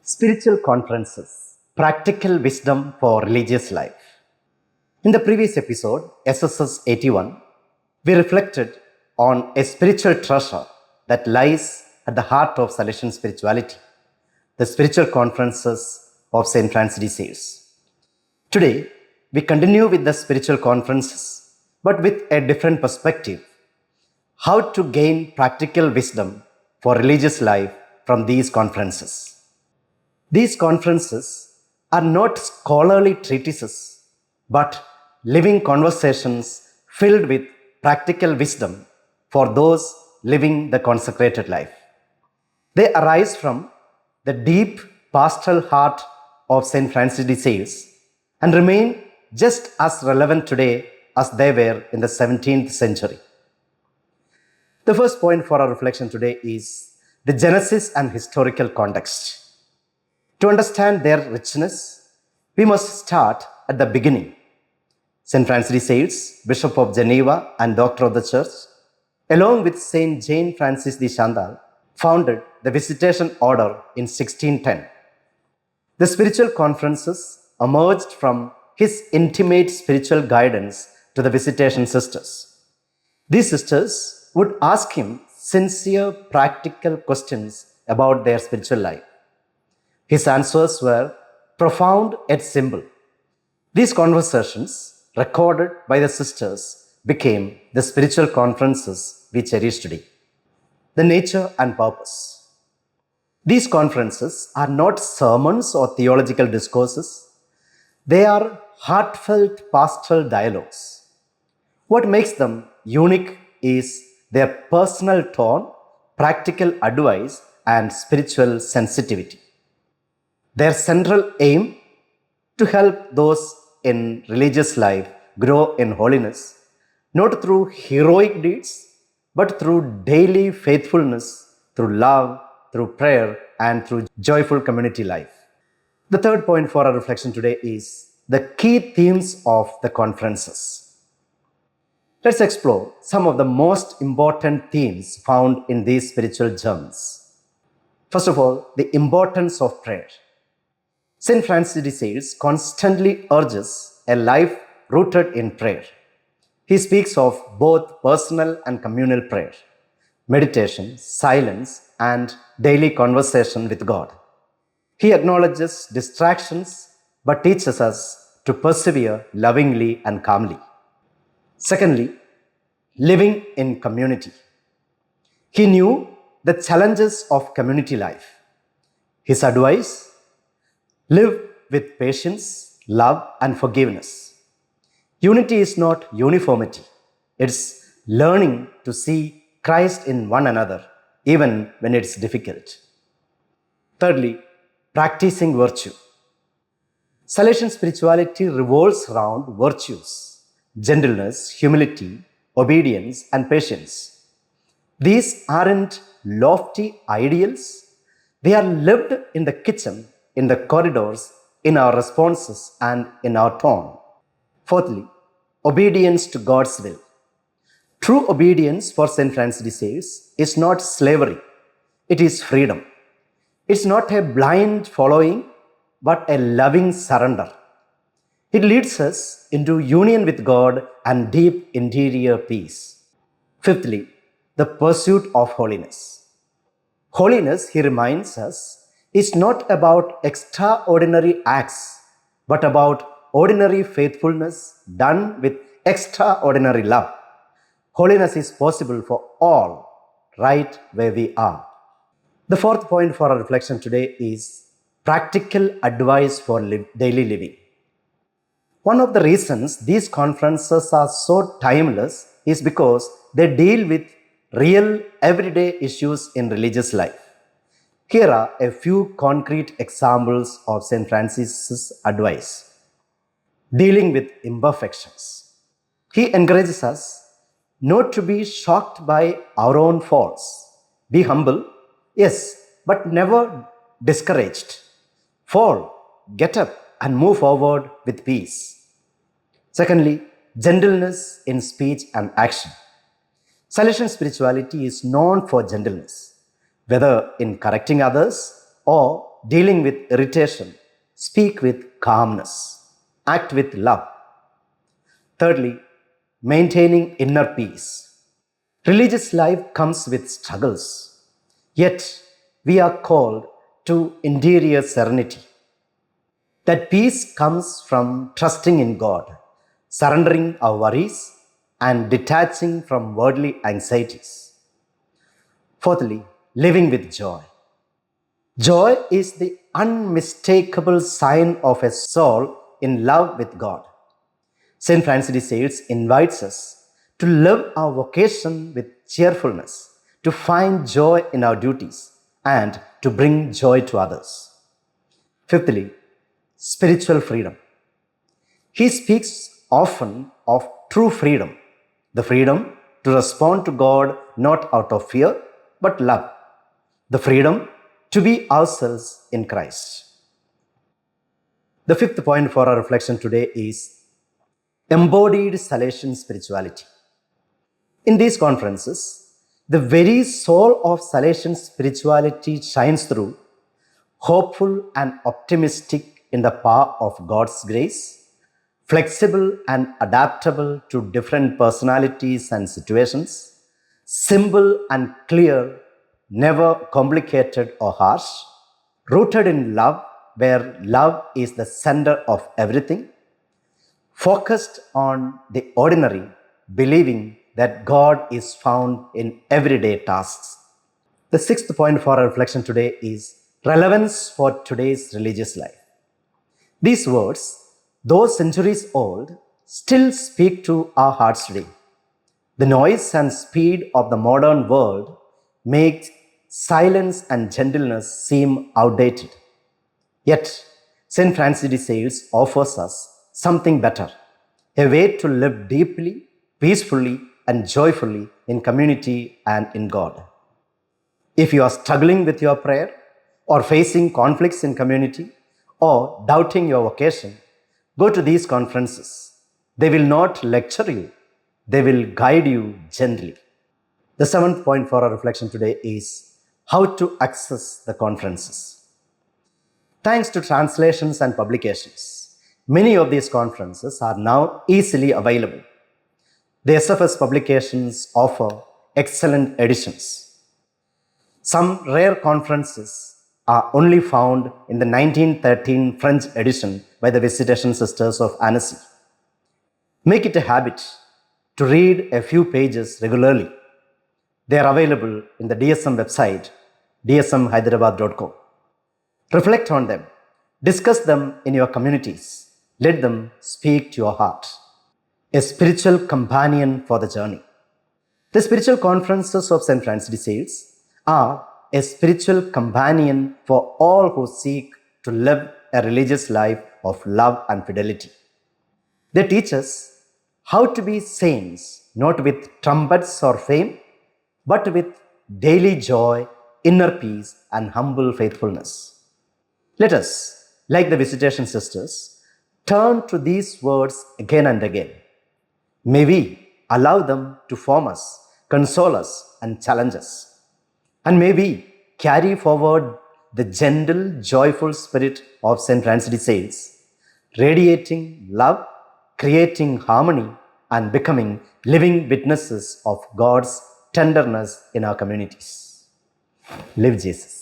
Spiritual conferences, practical wisdom for religious life. In the previous episode, SSS-81, we reflected on a spiritual treasure that lies at the heart of Salesian spirituality, the spiritual conferences of St. Francis de Sales. Today, we continue with the spiritual conferences, but with a different perspective. How to gain practical wisdom for religious life from these conferences. These conferences are not scholarly treatises, but living conversations filled with practical wisdom for those living the consecrated life. They arise from the deep pastoral heart of St. Francis de Sales and remain just as relevant today as they were in the 17th century. The first point for our reflection today is the genesis and historical context. To understand their richness, we must start at the beginning. St. Francis de Sales, Bishop of Geneva and Doctor of the Church, along with St. Jane Francis de Chantal, founded the Visitation Order in 1610. The spiritual conferences emerged from his intimate spiritual guidance to the Visitation Sisters. These sisters would ask him sincere, practical questions about their spiritual life. His answers were profound yet simple. These conversations, recorded by the sisters, became the spiritual conferences we cherish today. The nature and purpose. These conferences are not sermons or theological discourses. They are heartfelt pastoral dialogues. What makes them unique is their personal tone, practical advice, and spiritual sensitivity. Their central aim to help those in religious life grow in holiness, not through heroic deeds, but through daily faithfulness, through love, through prayer, and through joyful community life. The third point for our reflection today is the key themes of the conferences. Let's explore some of the most important themes found in these spiritual gems. First of all, the importance of prayer. St. Francis de Sales constantly urges a life rooted in prayer. He speaks of both personal and communal prayer, meditation, silence, and daily conversation with God. He acknowledges distractions but teaches us to persevere lovingly and calmly. Secondly, living in community. He knew the challenges of community life. His advice: live with patience, love, and forgiveness. Unity is not uniformity. It's learning to see Christ in one another, even when it's difficult. Thirdly, practicing virtue. Salesian spirituality revolves around virtues: gentleness, humility, obedience, and patience. These aren't lofty ideals. They are lived in the kitchen, in the corridors, in our responses, and in our tone. Fourthly, obedience to God's will. True obedience for St. Francis de Sales is not slavery, it is freedom. It's not a blind following, but a loving surrender. It leads us into union with God and deep interior peace. Fifthly, the pursuit of holiness. Holiness, he reminds us, is not about extraordinary acts, but about ordinary faithfulness done with extraordinary love. Holiness is possible for all, right where we are. The fourth point for our reflection today is practical advice for daily living. One of the reasons these conferences are so timeless is because they deal with real everyday issues in religious life. Here are a few concrete examples of St. Francis's advice. Dealing with imperfections. He encourages us not to be shocked by our own faults. Be humble, yes, but never discouraged. Fall, get up, and move forward with peace. Secondly, gentleness in speech and action. Salesian spirituality is known for gentleness, whether in correcting others or dealing with irritation, speak with calmness, act with love. Thirdly, maintaining inner peace. Religious life comes with struggles, yet we are called to interior serenity. That peace comes from trusting in God, surrendering our worries, and detaching from worldly anxieties. Fourthly, living with joy. Joy is the unmistakable sign of a soul in love with God. St. Francis de Sales invites us to live our vocation with cheerfulness, to find joy in our duties, and to bring joy to others. Fifthly, spiritual freedom. He speaks often of true freedom, the freedom to respond to God not out of fear but love, the freedom to be ourselves in Christ. The fifth point for our reflection today is embodied Salesian spirituality. In these conferences, the very soul of Salesian spirituality shines through, hopeful and optimistic in the power of God's grace, flexible and adaptable to different personalities and situations, simple and clear, never complicated or harsh, rooted in love, where love is the center of everything, focused on the ordinary, believing that God is found in everyday tasks. The sixth point for our reflection today is relevance for today's religious life. These words, though centuries old, still speak to our hearts today. The noise and speed of the modern world make silence and gentleness seem outdated. Yet, St. Francis de Sales offers us something better, a way to live deeply, peacefully, and joyfully in community and in God. If you are struggling with your prayer, or facing conflicts in community, or doubting your vocation, go to these conferences. They will not lecture you, they will guide you gently. The seventh point for our reflection today is how to access the conferences. Thanks to translations and publications, many of these conferences are now easily available. The SFS publications offer excellent editions. Some rare conferences are only found in the 1913 French edition by the Visitation Sisters of Annecy. Make it a habit to read a few pages regularly. They are available in the DSM website, dsmhyderabad.com. Reflect on them, discuss them in your communities, let them speak to your heart. A spiritual companion for the journey. The spiritual conferences of St. Francis de Sales are a spiritual companion for all who seek to live a religious life of love and fidelity. They teach us how to be saints, not with trumpets or fame, but with daily joy, inner peace, and humble faithfulness. Let us, like the Visitation Sisters, turn to these words again and again. May we allow them to form us, console us, and challenge us. And may we carry forward the gentle, joyful spirit of St. Francis de Sales, radiating love, creating harmony, and becoming living witnesses of God's tenderness in our communities. Live Jesus.